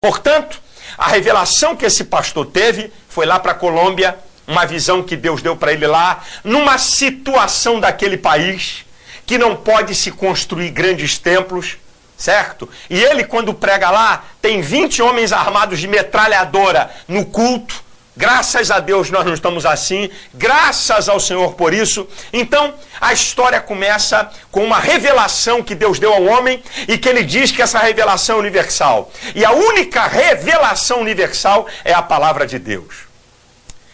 Portanto, a revelação que esse pastor teve foi lá para a Colômbia, uma visão que Deus deu para ele lá, numa situação daquele país que não pode se construir grandes templos, certo? E ele, quando prega lá, tem 20 homens armados de metralhadora no culto. Graças a Deus nós não estamos assim, graças ao Senhor por isso. Então, a história começa com uma revelação que Deus deu ao homem e que ele diz que essa revelação é universal. E a única revelação universal é a palavra de Deus.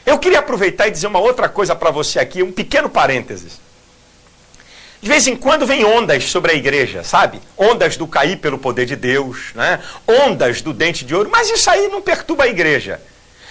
Eu queria aproveitar e dizer uma outra coisa para você aqui, um pequeno parênteses. De vez em quando vem ondas sobre a igreja, sabe? Ondas do cair pelo poder de Deus, né? Ondas do dente de ouro, mas isso aí não perturba a igreja.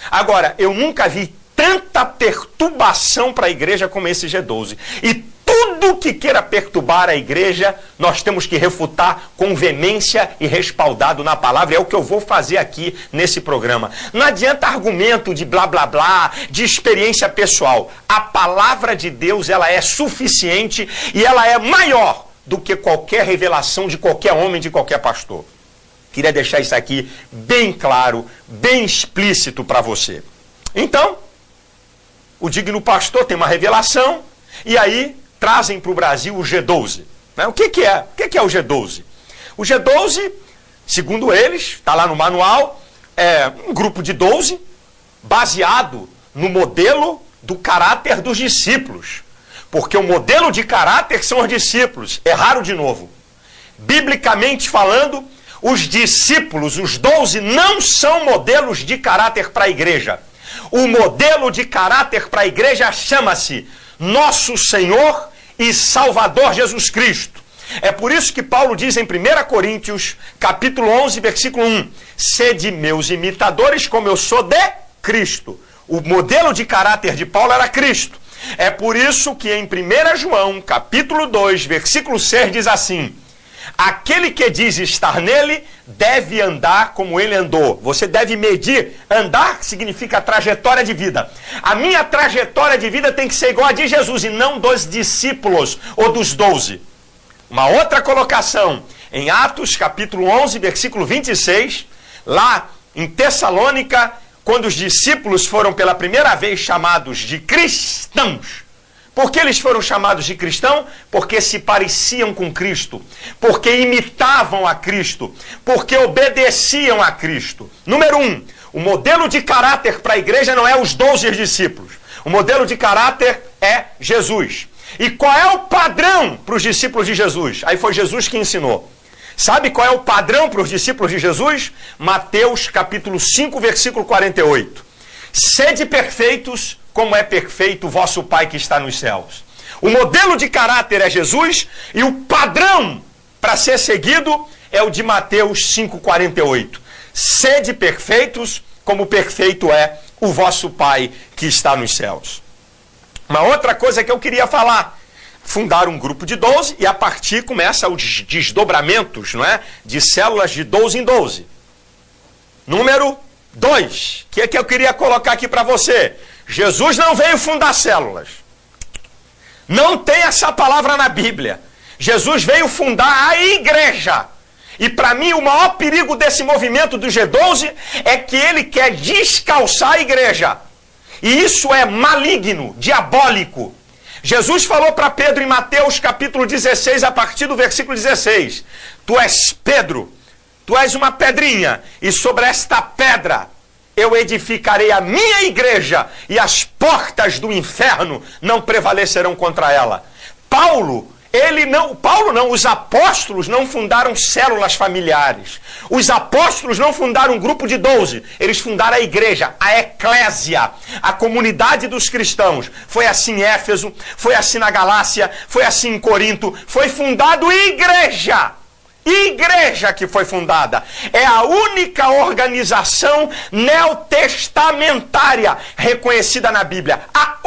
Agora, eu nunca vi tanta perturbação para a igreja como esse G12. E tudo que queira perturbar a igreja, nós temos que refutar com veemência e respaldado na palavra. É o que eu vou fazer aqui nesse programa. Não adianta argumento de blá blá blá, de experiência pessoal. A palavra de Deus, ela é suficiente e ela é maior do que qualquer revelação de qualquer homem, de qualquer pastor. Queria deixar isso aqui bem claro, bem explícito para você. Então, o digno pastor tem uma revelação e aí trazem para o Brasil o G12. Né? O que é? O que é o G12? O G12, segundo eles, está lá no manual, é um grupo de 12 baseado no modelo do caráter dos discípulos. Porque o modelo de caráter são os discípulos. Erraram de novo. Biblicamente falando, os discípulos, os 12, não são modelos de caráter para a igreja. O modelo de caráter para a igreja chama-se Nosso Senhor e Salvador Jesus Cristo. É por isso que Paulo diz em 1 Coríntios, capítulo 11, versículo 1, sede meus imitadores como eu sou de Cristo. O modelo de caráter de Paulo era Cristo. É por isso que em 1 João, capítulo 2, versículo 6, diz assim: aquele que diz estar nele deve andar como ele andou. Você deve medir. Andar significa trajetória de vida. A minha trajetória de vida tem que ser igual a de Jesus e não dos discípulos ou dos 12. Uma outra colocação, em Atos capítulo 11, versículo 26, lá em Tessalônica, quando os discípulos foram pela primeira vez chamados de cristãos. Por que eles foram chamados de cristão? Porque se pareciam com Cristo, porque imitavam a Cristo, porque obedeciam a Cristo. Número 1, o modelo de caráter para a igreja não é os 12 discípulos. O modelo de caráter é Jesus. E qual é o padrão para os discípulos de Jesus? Aí foi Jesus que ensinou. Sabe qual é o padrão para os discípulos de Jesus? Mateus capítulo 5, versículo 48. Sede perfeitos, como é perfeito o vosso Pai que está nos céus. O modelo de caráter é Jesus e o padrão para ser seguido é o de Mateus 5,48. Sede perfeitos, como perfeito é o vosso Pai que está nos céus. Uma outra coisa que eu queria falar: fundar um grupo de 12 e a partir começa os desdobramentos, não é? De células de 12 em 12. Número 2, que é que eu queria colocar aqui para você. Jesus não veio fundar células. Não tem essa palavra na Bíblia. Jesus veio fundar a igreja. E para mim o maior perigo desse movimento do G12 é que ele quer descalçar a igreja. E isso é maligno, diabólico. Jesus falou para Pedro em Mateus capítulo 16, a partir do versículo 16. Tu és Pedro, tu és uma pedrinha, e sobre esta pedra eu edificarei a minha igreja, e as portas do inferno não prevalecerão contra ela. Os apóstolos não fundaram células familiares. Os apóstolos não fundaram um grupo de 12. Eles fundaram a igreja, a eclésia, a comunidade dos cristãos. Foi assim em Éfeso, foi assim na Galácia, foi assim em Corinto. Foi fundado igreja. Igreja que foi fundada. É a única organização neotestamentária reconhecida na Bíblia. A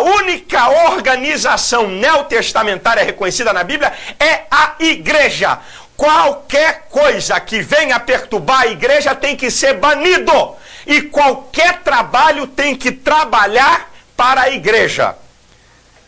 única organização neotestamentária reconhecida na Bíblia é a igreja. Qualquer coisa que venha perturbar a igreja tem que ser banido. E qualquer trabalho tem que trabalhar para a igreja.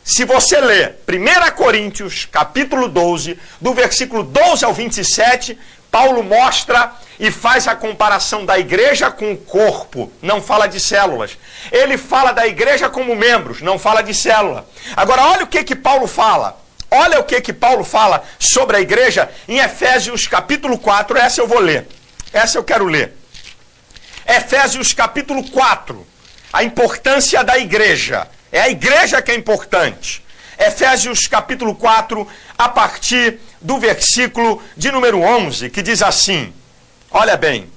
Se você ler 1 Coríntios, capítulo 12, do versículo 12 ao 27, Paulo mostra e faz a comparação da igreja com o corpo, não fala de células. Ele fala da igreja como membros, não fala de célula. Agora, olha o que Paulo fala. Olha o que Paulo fala sobre a igreja em Efésios capítulo 4, essa eu vou ler. Essa eu quero ler. Efésios capítulo 4, a importância da igreja. É a igreja que é importante. Efésios capítulo 4, a partir do versículo de número 11, que diz assim, olha bem,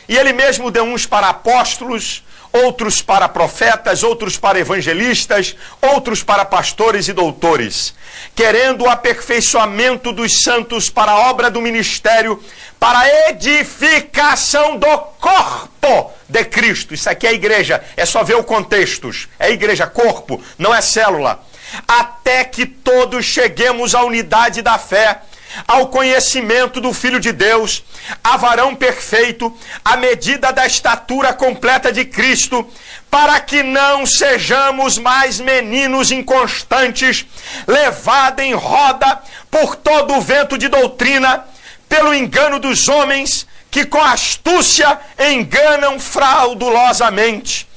e ele mesmo deu uns para apóstolos, outros para profetas, outros para evangelistas, outros para pastores e doutores, querendo o aperfeiçoamento dos santos para a obra do ministério, para a edificação do corpo de Cristo. Isso aqui é a igreja, é só ver o contexto. É igreja, corpo, não é célula. Até que todos cheguemos à unidade da fé, ao conhecimento do Filho de Deus, a varão perfeito, à medida da estatura completa de Cristo, para que não sejamos mais meninos inconstantes, levados em roda por todo o vento de doutrina, pelo engano dos homens, que com astúcia enganam fraudulosamente.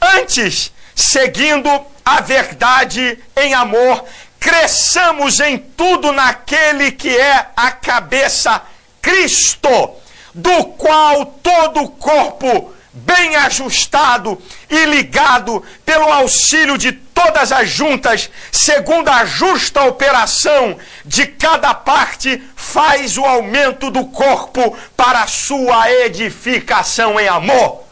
Antes, seguindo a verdade em amor, cresçamos em tudo naquele que é a cabeça, Cristo, do qual todo o corpo, bem ajustado e ligado pelo auxílio de todas as juntas, segundo a justa operação de cada parte, faz o aumento do corpo para a sua edificação em amor.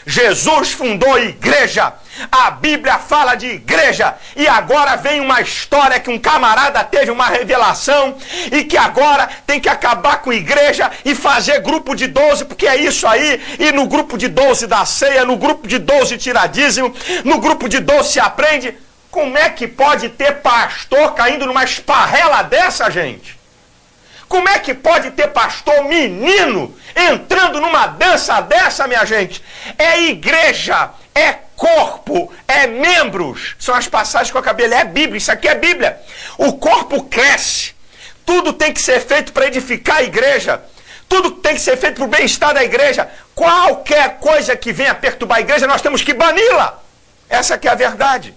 Jesus fundou a igreja, a Bíblia fala de igreja, e agora vem uma história que um camarada teve uma revelação e que agora tem que acabar com a igreja e fazer grupo de 12, porque é isso aí, e no grupo de 12 da ceia, no grupo de 12 tira dízimo, no grupo de 12 se aprende. Como é que pode ter pastor caindo numa esparrela dessa, gente? Como é que pode ter pastor menino entrando numa dança dessa, minha gente? É igreja, é corpo, é membros. São as passagens que eu acabei de ler, é Bíblia, isso aqui é Bíblia. O corpo cresce, tudo tem que ser feito para edificar a igreja, tudo tem que ser feito para o bem-estar da igreja. Qualquer coisa que venha perturbar a igreja, nós temos que bani-la. Essa que é a verdade.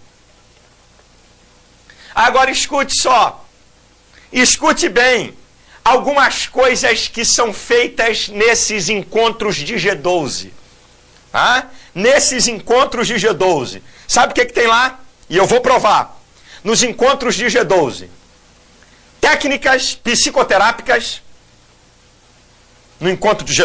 Agora escute só, escute bem, algumas coisas que são feitas nesses encontros de G12. Nesses encontros de G12. Sabe o que tem lá? E eu vou provar. Nos encontros de G12. Técnicas psicoterápicas. No encontro de G12.